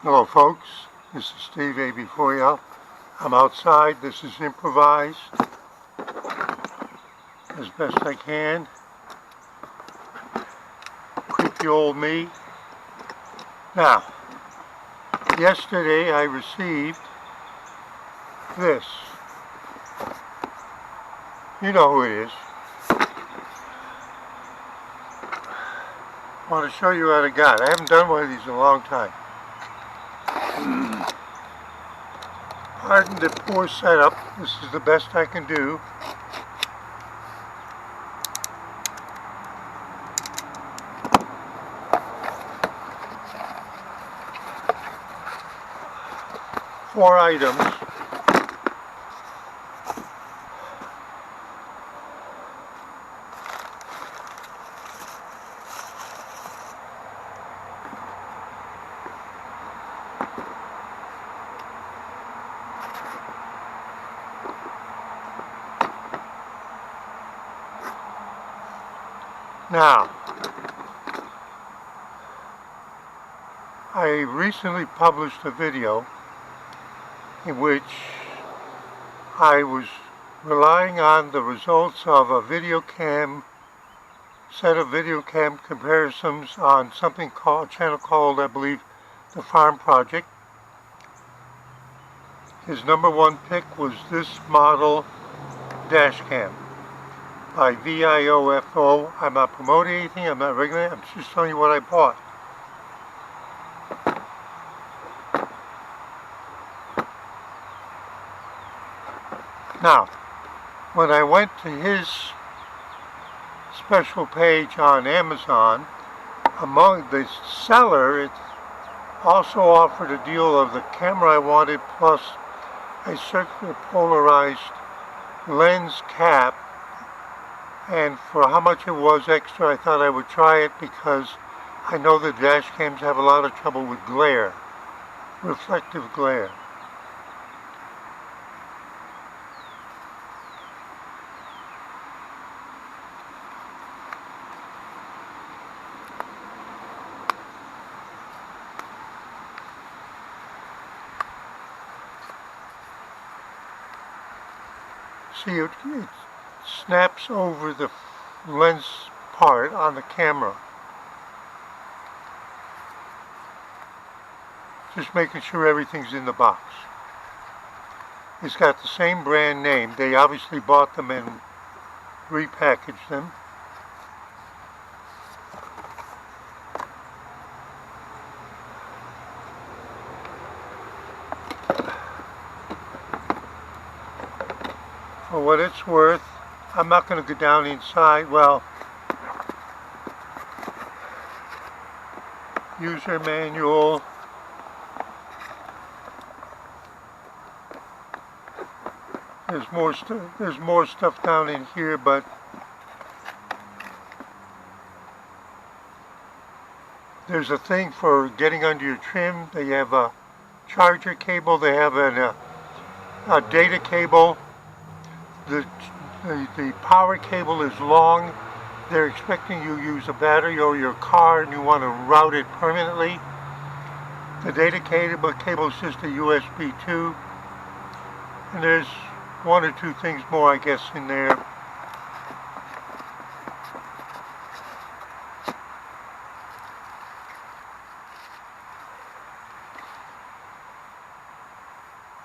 Hello folks, this is Steve A. I'm outside. This is improvised as best I can. Creepy old me. Now, yesterday I received this. You know who it is. I want to show you what I got. I haven't done one of these in a long time. Pardon the poor setup. This is the best I can do. Four items. Now, I recently published a video in which I was relying on the results of a set of video cam comparisons on something called, a channel called, I believe, The Farm Project. His number one pick was this model dashcam by VIAFO. I'm not promoting anything, I'm not regulating, I'm just telling you what I bought. Now, when I went to his special page on Amazon, among the seller, it also offered a deal of the camera I wanted plus a circular polarized lens cap. And for how much it was extra, I thought I would try it because I know the dash cams have a lot of trouble with glare, reflective glare. See, it snaps over the lens part on the camera. Just making sure everything's in the box. It's got the same brand name. They obviously bought them and repackaged them. For what it's worth, I'm not going to go down inside. Well, user manual. There's more stuff down in here, but there's a thing for getting under your trim. They have a charger cable. They have a data cable. The power cable is long. They're expecting you to use a battery or your car and you want to route it permanently. The data cable is just a USB 2. And there's one or two things more, I guess, in there.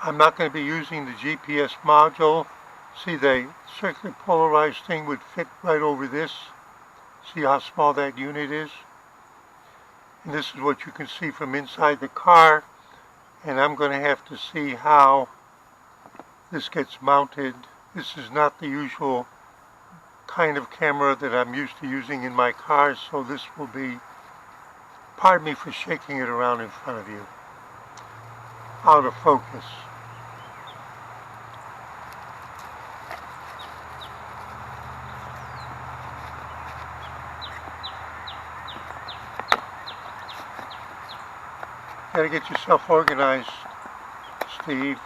I'm not going to be using the GPS module. See, the circular polarized thing would fit right over this. See how small that unit is? And this is what you can see from inside the car. And I'm going to have to see how this gets mounted. This is not the usual kind of camera that I'm used to using in my cars, so this will be, pardon me for shaking it around in front of you, out of focus. Gotta get yourself organized, Steve.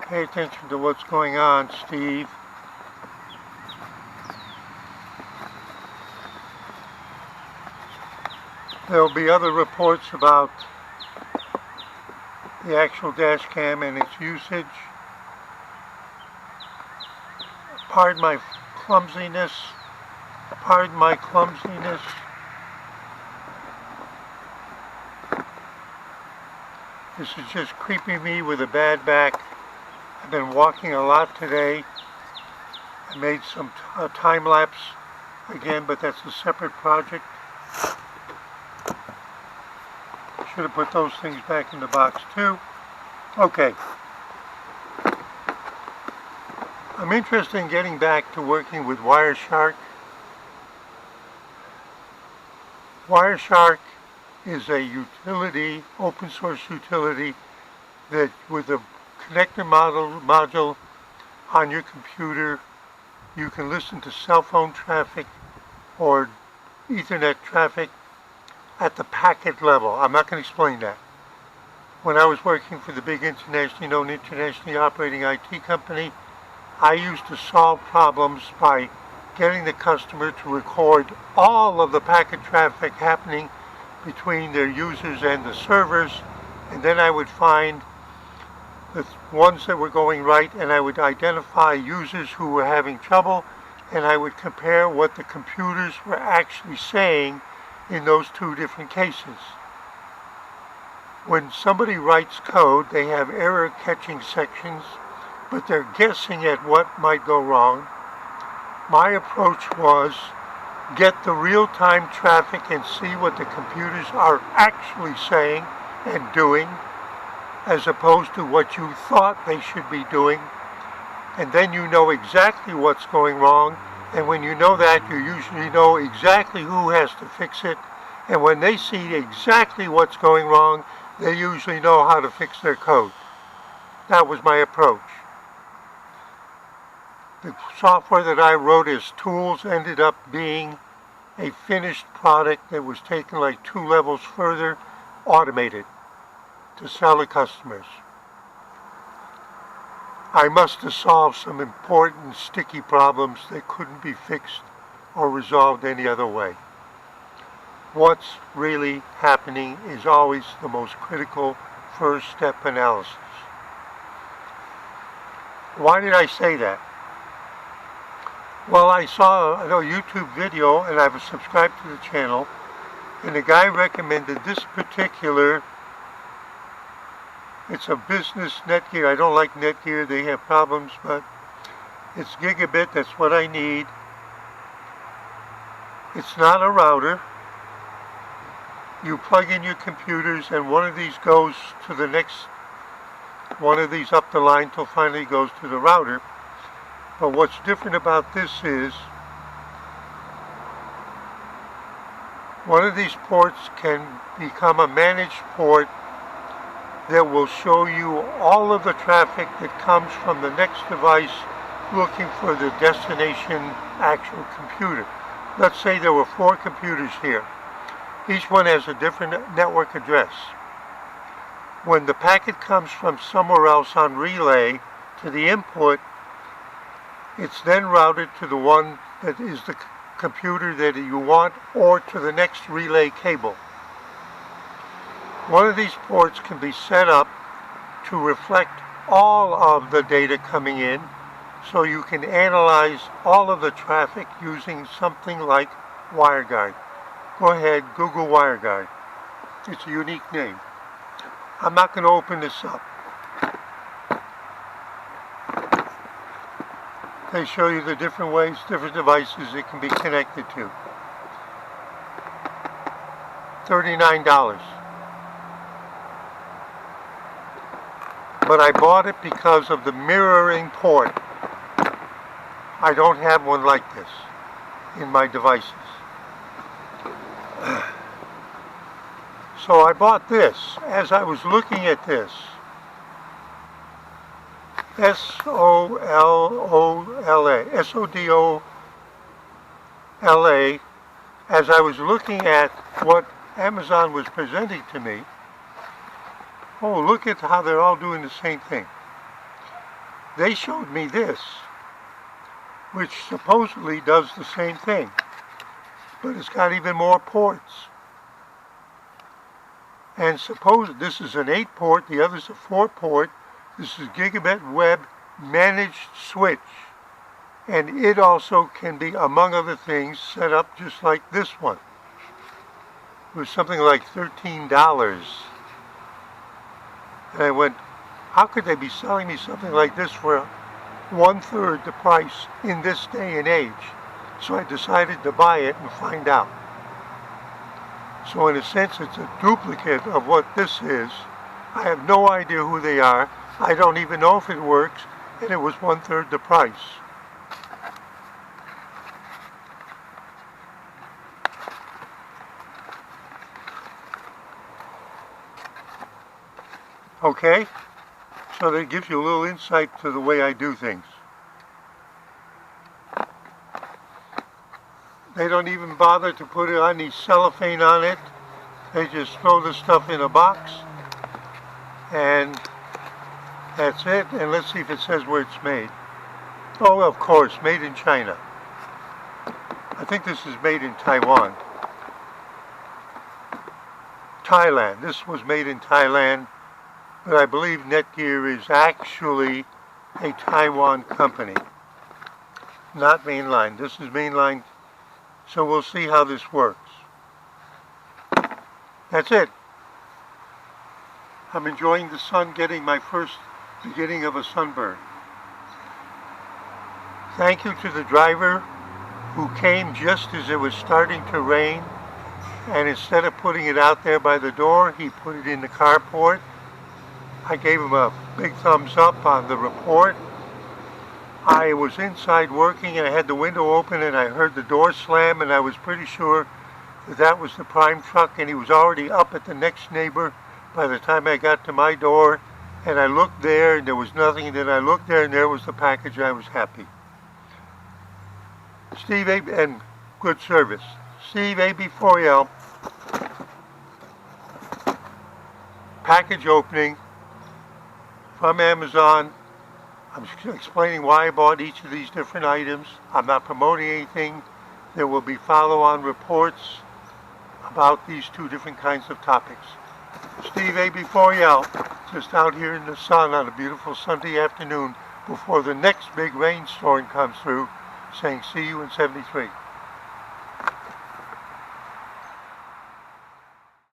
Pay attention to what's going on, Steve. There'll be other reports about the actual dash cam and its usage. Pardon my clumsiness. Pardon my clumsiness. This is just creeping me with a bad back. I've been walking a lot today. I made some time lapse again, but that's a separate project. Should have put those things back in the box too. Okay. I'm interested in getting back to working with Wireshark. Wireshark is a utility, open source utility, that with a connector module on your computer, you can listen to cell phone traffic or Ethernet traffic at the packet level. I'm not going to explain that. When I was working for the big internationally known, internationally operating IT company, I used to solve problems by getting the customer to record all of the packet traffic happening between their users and the servers, and then I would find the ones that were going right, and I would identify users who were having trouble, and I would compare what the computers were actually saying in those two different cases. When somebody writes code, they have error catching sections, but they're guessing at what might go wrong. My approach was get the real-time traffic and see what the computers are actually saying and doing, as opposed to what you thought they should be doing. And then you know exactly what's going wrong, and when you know that, you usually know exactly who has to fix it, and when they see exactly what's going wrong, they usually know how to fix their code. That was my approach. The software that I wrote as tools ended up being a finished product that was taken like 2 levels further, automated, to sell to customers. I must have solved some important sticky problems that couldn't be fixed or resolved any other way. What's really happening is always the most critical first step analysis. Why did I say that? Well, I saw a YouTube video, and I've subscribed to the channel, and the guy recommended this particular, it's a business Netgear. I don't like Netgear, they have problems, but it's gigabit, that's what I need. It's not a router. You plug in your computers, and one of these goes to the next, one of these up the line till finally goes to the router. But what's different about this is one of these ports can become a managed port that will show you all of the traffic that comes from the next device looking for the destination actual computer. Let's say there were 4 computers here. Each one has a different network address. When the packet comes from somewhere else on relay to the input, it's then routed to the one that is the computer that you want, or to the next relay cable. One of these ports can be set up to reflect all of the data coming in, so you can analyze all of the traffic using something like WireGuard. Go ahead, Google WireGuard. It's a unique name. I'm not going to open this up. They show you the different ways, different devices it can be connected to. $39. But I bought it because of the mirroring port. I don't have one like this in my devices. So I bought this. As I was looking at this, SODOLA, as I was looking at what Amazon was presenting to me, oh, look at how they're all doing the same thing. They showed me this, which supposedly does the same thing, but it's got even more ports. And suppose this is an 8-port, the other's a 4-port. This is Gigabit Web Managed Switch. And it also can be, among other things, set up just like this one. It was something like $13. And I went, how could they be selling me something like this for 1/3 the price in this day and age? So I decided to buy it and find out. So in a sense, it's a duplicate of what this is. I have no idea who they are. I don't even know if it works, and it was 1/3 the price. Okay? So that gives you a little insight to the way I do things. They don't even bother to put it on the cellophane on it. They just throw the stuff in a box. And that's it. And let's see if it says where it's made. Oh, of course, made in China. I think this is made in Taiwan. Thailand. This was made in Thailand. But I believe Netgear is actually a Taiwan company, not mainline. This is mainline, so we'll see how this works. That's it. I'm enjoying the sun, getting my first beginning of a sunburn. Thank you to the driver who came just as it was starting to rain, and instead of putting it out there by the door, he put it in the carport. I gave him a big thumbs up on the report. I was inside working and I had the window open and I heard the door slam, and I was pretty sure that that was the prime truck, and he was already up at the next neighbor by the time I got to my door. And I looked there and there was nothing, and then I looked there and there was the package, and I was happy. Steve A. and good service. Steve AB4L. Package opening from Amazon. I'm explaining why I bought each of these different items. I'm not promoting anything. There will be follow-on reports about these two different kinds of topics. Steve AB4L, just out here in the sun on a beautiful Sunday afternoon before the next big rainstorm comes through, saying see you in 73.